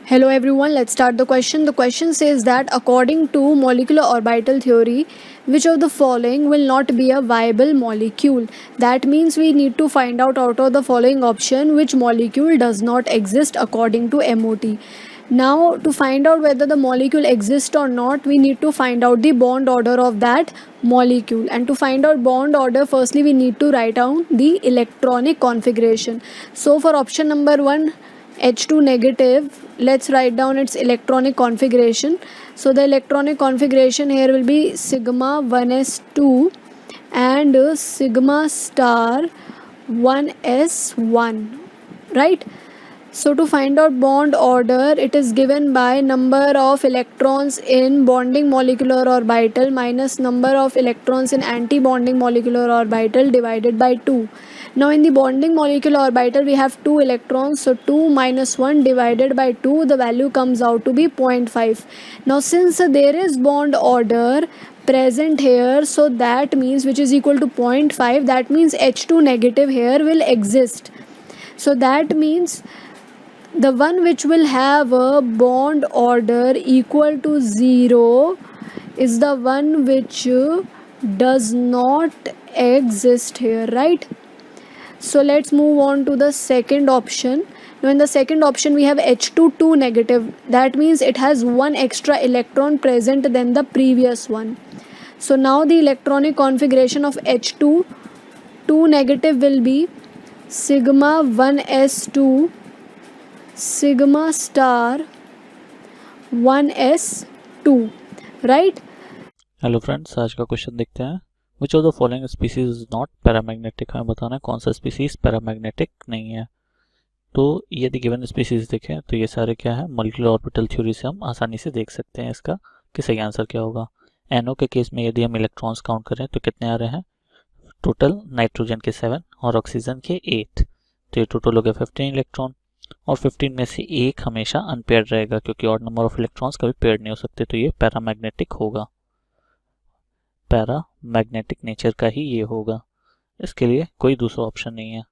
Hello everyone, let's start the question. The question says that according to molecular orbital theory, which of the following will not be a viable molecule? That means we need to find out of the following option which molecule does not exist according to MOT. Now, to find out whether the molecule exists or not, we need to find out the bond order of that molecule. And to find out bond order, firstly we need to write down the electronic configuration. So for option number 1, H2 negative, let's write down its electronic configuration. So the electronic configuration here will be sigma 1s2 and sigma star 1s1, right? So to find out bond order, it is given by number of electrons in bonding molecular orbital minus number of electrons in anti-bonding molecular orbital divided by 2. Now in the bonding molecular orbital we have 2 electrons, so 2 minus 1 divided by 2, the value comes out to be 0.5. Now since there is bond order present here, so that means which is equal to 0.5, that means H2 negative here will exist. So that means the one which will have a bond order equal to 0 is the one which does not exist here, right? So let's move on to the second option. Now in the second option we have H2 negative, that means it has one extra electron present than the previous one. So now the electronic configuration of H2 negative will be sigma 1s2 sigma star 1s2, right? Hello friends, आज का question देखते हैं. Which of the following species is not paramagnetic. हमें बताना है कौन सा species paramagnetic नहीं है. तो यदि गिवन स्पीसीज देखें तो ये सारे क्या है, मॉलिक्यूलर ऑर्बिटल थ्योरी से हम आसानी से देख सकते हैं इसका कि सही आंसर क्या होगा. NO के केस में यदि हम इलेक्ट्रॉन्स काउंट करें तो कितने आ रहे हैं, टोटल नाइट्रोजन के 7 और ऑक्सीजन के 8, तो ये टोटल हो गया 15 इलेक्ट्रॉन. और 15 में से एक हमेशा अनपेयर्ड रहेगा क्योंकि ऑड नंबर ऑफ इलेक्ट्रॉन्स कभी पेयर्ड नहीं हो सकते, तो ये पैरामैग्नेटिक होगा. पैरामैग्नेटिक नेचर का ही ये होगा. इसके लिए कोई दूसरा ऑप्शन नहीं है.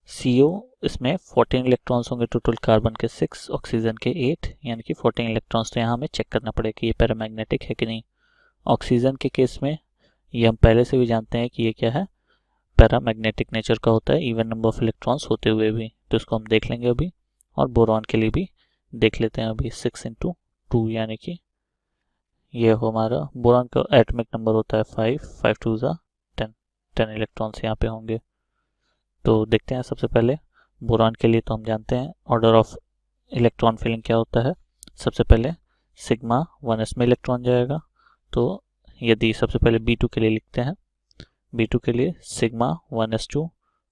CO इसमें 14 इलेक्ट्रॉन्स होंगे टोटल, कार्बन के 6, ऑक्सीजन के 8, यानी कि 14 इलेक्ट्रॉन्स. तो यहाँ हमें चेक करना पड़ेगा कि ये पैरामैग्नेटिक है कि नहीं. ऑक्सीजन के केस में ये हम पहले से भी जानते हैं कि ये क्या है, पैरामैग्नेटिक नेचर का होता है इवन नंबर ऑफ इलेक्ट्रॉन्स होते हुए भी, तो इसको हम देख लेंगे अभी. और बोरॉन के लिए भी देख लेते हैं अभी. 6 × 2 यानी कि ये हो हमारा बोरॉन का एटॉमिक नंबर होता है 5, 5 2 10 इलेक्ट्रॉन्स यहाँ पे होंगे. तो देखते हैं सबसे पहले बोरॉन के लिए. तो हम जानते हैं ऑर्डर ऑफ इलेक्ट्रॉन फिलिंग क्या होता है. सबसे पहले सिग्मा 1s में इलेक्ट्रॉन जाएगा. तो यदि सबसे पहले B2 के लिए लिखते हैं, B2 के लिए सिग्मा 1s2,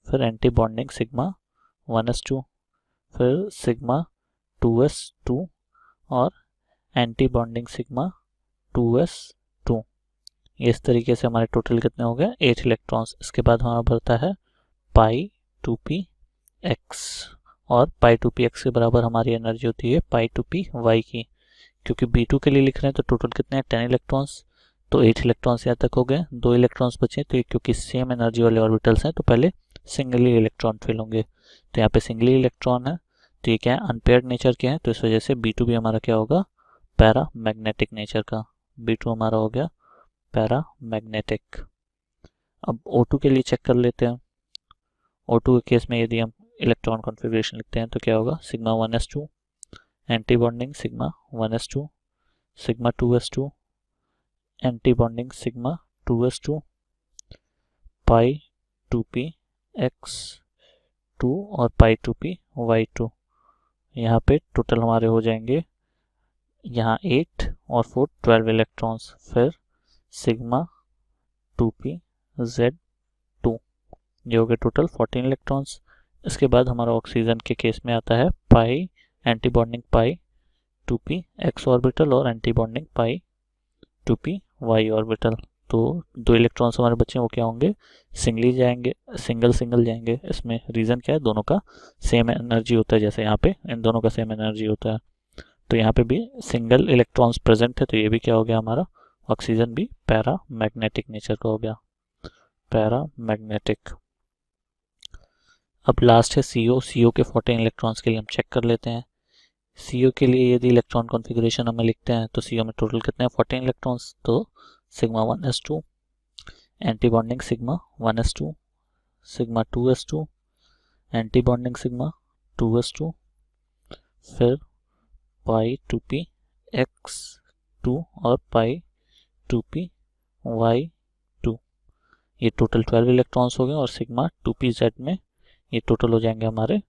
फिर एंटी बॉन्डिंग सिग्मा 1s2, फिर सिग्मा 2s2 और एंटी बॉन्डिंग सिग्मा 2s2. इस तरीके से हमारे टोटल कितने हो गए, 8 इलेक्ट्रॉन्स. इसके बाद हमारा बढ़ता है पाई 2px, और पाई 2px के बराबर हमारी एनर्जी होती है पाई 2py की. क्योंकि B2 के लिए लिख रहे हैं तो टोटल कितने हैं, 10 इलेक्ट्रॉन्स. तो 8 इलेक्ट्रॉन्स यहाँ तक हो गए, 2 इलेक्ट्रॉन्स बचे. तो क्योंकि सेम एनर्जी वाले ऑर्बिटल्स हैं तो पहले सिंगली इलेक्ट्रॉन फिल होंगे. तो यहाँ पे सिंगली इलेक्ट्रॉन है, तो ये क्या है, अनपेयर्ड नेचर के हैं. तो इस वजह से B2 भी हमारा क्या होगा, पैरामैग्नेटिक नेचर का. B2 हमारा हो गया पैरामैग्नेटिक. अब O2 के लिए चेक कर लेते हैं. O2 के केस में यदि हम इलेक्ट्रॉन कॉन्फ़िगरेशन लिखते हैं तो क्या होगा, sigma 1s2, anti bonding sigma 1s2, sigma 2s2, anti bonding sigma 2s2, पाई 2px2 और पाई 2py2. यहाँ पे टोटल हमारे हो जाएंगे यहाँ 8 और 4 12 इलेक्ट्रॉन्स. फिर सिग्मा 2pz2, ये हो गए टोटल 14 इलेक्ट्रॉन्स. इसके बाद हमारा ऑक्सीजन के केस में आता है pi anti bonding pi 2px orbital और anti bonding pi 2py orbital. तो 2 इलेक्ट्रॉन्स हमारे बच्चे वो क्या होंगे, सिंगल जाएंगे. इसमें रीज़न क्या है, दोनों का सेम एनर्जी होता है. जैसे यहाँ पे इन दोनों का सेम एनर्जी होता है, तो यहाँ पे भी सिंगल इलेक्ट्रॉन्स प्रेजेंट है. तो ये भी क्या हो गया हमारा, ऑक्सीजन भी पैरामैग्नेटिक नेचर का हो गया, पैरामैग्नेटिक. अब लास्ट है CO. CO के 14 इलेक्ट्रॉन्स के लिए हम चेक कर लेते हैं. CO के लिए यदि इलेक्ट्रॉन कॉन्फ़िगरेशन हमें लिखते हैं तो CO में टोटल कितने हैं 14 इलेक्ट्रॉन्स, तो sigma 1s2, anti bonding sigma 1s2, sigma 2s2, anti bonding sigma 2s2, फिर पाई 2p x2 और पाई 2p y2, ये टोटल 12 इलेक्ट्रॉन्स हो गए। और सिग्मा 2pz में ये टोटल हो जाएंगे हमारे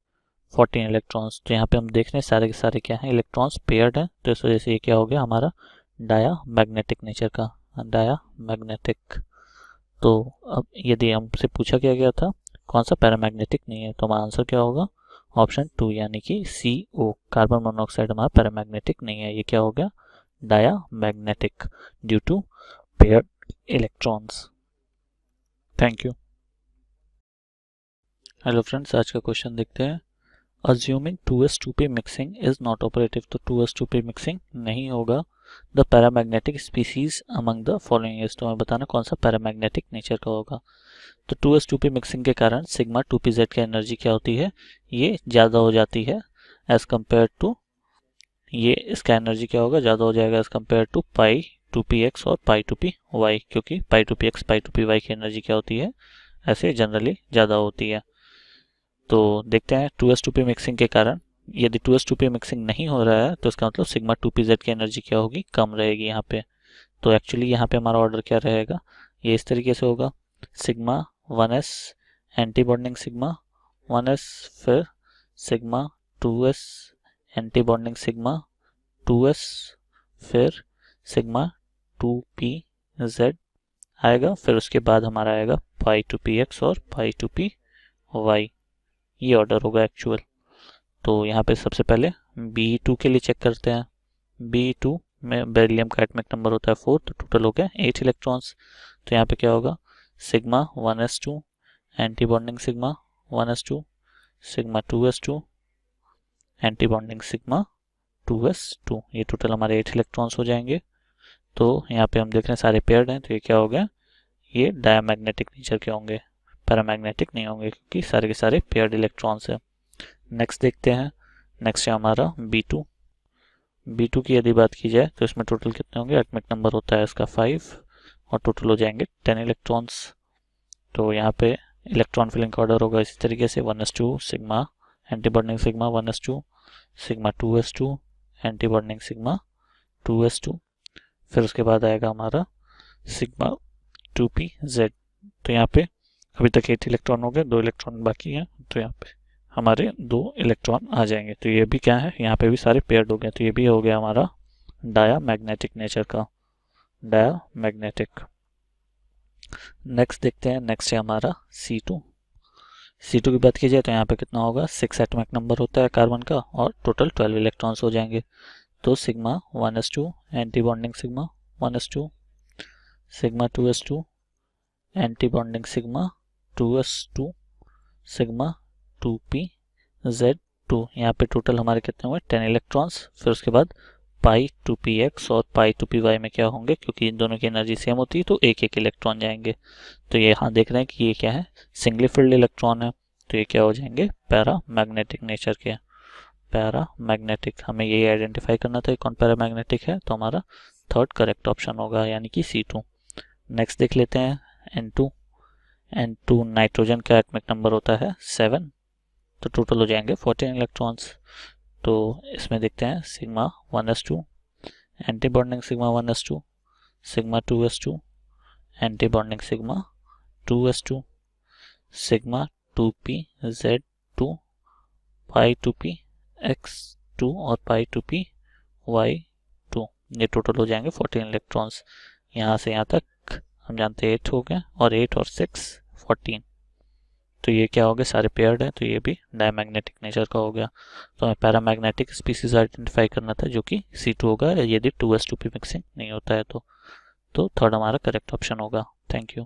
14 इलेक्ट्रॉन्स। तो यहाँ पे हम देख रहे हैं सारे के सारे क्या हैं, इलेक्ट्रॉन्स पेयर्ड हैं, तो इस वजह से ये क्या हो गया हमारा डाया मैग्नेटिक नेचर का, डाया मैग्नेटिक। तो अब यदि हमसे पूछा गया था कौन सा पैरामैग्नेटिक नहीं है, तो हमारा आंसर क्या होगा ऑप्शन 2 यानी कि CO, कार्बन मोनोऑक्साइड हमारा पैरामैग्नेटिक नहीं है। ये क्या हो गया diamagnetic due to paired electrons. Thank you. Hello friends, आज का क्वेश्चन देखते हैं। Assuming 2s2p mixing is not operative, तो 2s2p मिक्सिंग नहीं होगा। The paramagnetic species among the following is, तो हमें बताना कौन सा पैरामैग्नेटिक नेचर का होगा। तो 2s2p मिक्सिंग के कारण सिग्मा 2pz की एनर्जी क्या होती है, ये ज़्यादा हो जाती है एज कम्पेयर टू, ये इसका एनर्जी क्या होगा ज़्यादा हो जाएगा as compare to pi 2px और पाई 2py, क्योंकि पाई 2px पाई 2py की एनर्जी क्या होती है ऐसे जनरली ज़्यादा होती है। तो देखते हैं 2s2p मिक्सिंग के कारण, यदि 2s2p मिक्सिंग नहीं हो रहा है तो इसका मतलब सिग्मा 2pz की एनर्जी क्या होगी कम रहेगी यहाँ पे। तो एक्चुअली यहाँ पे हमारा ऑर्डर क्या रहेगा, ये इस तरीके से होगा sigma 1s anti bonding sigma 1s, फिर sigma 2s anti bonding sigma 2s, फिर सिग्मा 2pz आएगा, फिर उसके बाद हमारा आएगा पाई 2px और पाई 2py। ये ऑर्डर होगा एक्चुअल। तो यहाँ पे सबसे पहले B2 के लिए चेक करते हैं। B2 में बेरिलियम का एटॉमिक नंबर होता है 4, तो टोटल हो गया 8 इलेक्ट्रॉन्स। तो यहाँ पे क्या होगा sigma 1s2 anti bonding sigma 1s2, sigma 2s2 anti bonding sigma 2s2, ये टोटल हमारे 8 इलेक्ट्रॉन्स हो जाएंगे। तो यहाँ पे हम देख रहे हैं सारे पेयर्ड हैं, तो ये क्या हो गया ये डायमैग्नेटिक नेचर के होंगे, पैरामैग्नेटिक नहीं होंगे क्योंकि सारे के सारे पेयर्ड इलेक्ट्रॉन्स है। नेक्स्ट देखते हैं, नेक्स्ट है हमारा B2। B2 की यदि बात की जाए तो इसमें टोटल कितने होंगे, एटॉमिक नंबर होता है इसका 5 और टोटल हो जाएंगे 10 इलेक्ट्रॉन्स। तो यहाँ पे इलेक्ट्रॉन फिलिंग का ऑर्डर होगा इसी तरीके से 1s2 sigma anti bonding sigma 1s2, sigma 2s2 anti bonding sigma 2s2, फिर उसके बाद आएगा हमारा सिग्मा 2pz। तो यहाँ पे अभी तक 8 इलेक्ट्रॉन हो गए, 2 इलेक्ट्रॉन बाकी हैं, तो यहाँ पे हमारे 2 इलेक्ट्रॉन आ जाएंगे। तो ये भी क्या है, यहाँ पे भी सारे पेयर्ड हो गए, तो ये भी हो गया हमारा डाया मैग्नेटिक नेचर का, डाया मैग्नेटिक। नेक्स्ट देखते हैं, नेक्स्ट है हमारा C2। C2 की बात की जाए तो यहाँ पे कितना होगा 6 एटॉमिक नंबर होता है कार्बन का और टोटल 12 इलेक्ट्रॉन्स हो जाएंगे। तो sigma 1s2 anti bonding sigma 1s2, sigma 2s2 anti bonding sigma 2s2, sigma 2pz2, यहाँ पे टोटल हमारे कितने हुए 10 इलेक्ट्रॉन्स। फिर उसके बाद पाई 2px और पाई 2py में क्या होंगे, क्योंकि इन दोनों की एनर्जी सेम होती है तो एक एक इलेक्ट्रॉन जाएंगे। तो ये यहाँ देख रहे हैं कि ये क्या है सिंगली फिल्ड इलेक्ट्रॉन है, तो ये क्या हो जाएंगे पैरामैग्नेटिक नेचर के, पैरामैग्नेटिक। हमें यही आइडेंटिफाई करना था कौन पैरामैग्नेटिक है, तो हमारा थर्ड करेक्ट ऑप्शन होगा यानी कि C2। नेक्स्ट देख लेते हैं N2 नाइट्रोजन का एटॉमिक नंबर होता है 7, तो टोटल हो जाएंगे 14 इलेक्ट्रॉन्स। तो इसमें देखते हैं sigma 1s2 anti bonding sigma 1s2, sigma 2s2 anti bonding sigma 2s2, sigma 2pz2 पाई 2px2 और पाई 2py2, ये टोटल हो जाएंगे 14 इलेक्ट्रॉन्स। यहाँ से यहाँ तक हम जानते हैं 8 हो गए और 8 और 6 14, तो ये क्या हो गया सारे पेयर्ड हैं, तो ये भी डायमैग्नेटिक नेचर का हो गया। तो हमें पैरामैग्नेटिक स्पीसीज आइडेंटिफाई करना था जो कि C2 होगा यदि 2s2p मिक्सिंग नहीं होता है तो थर्ड हमारा करेक्ट ऑप्शन होगा। Thank you.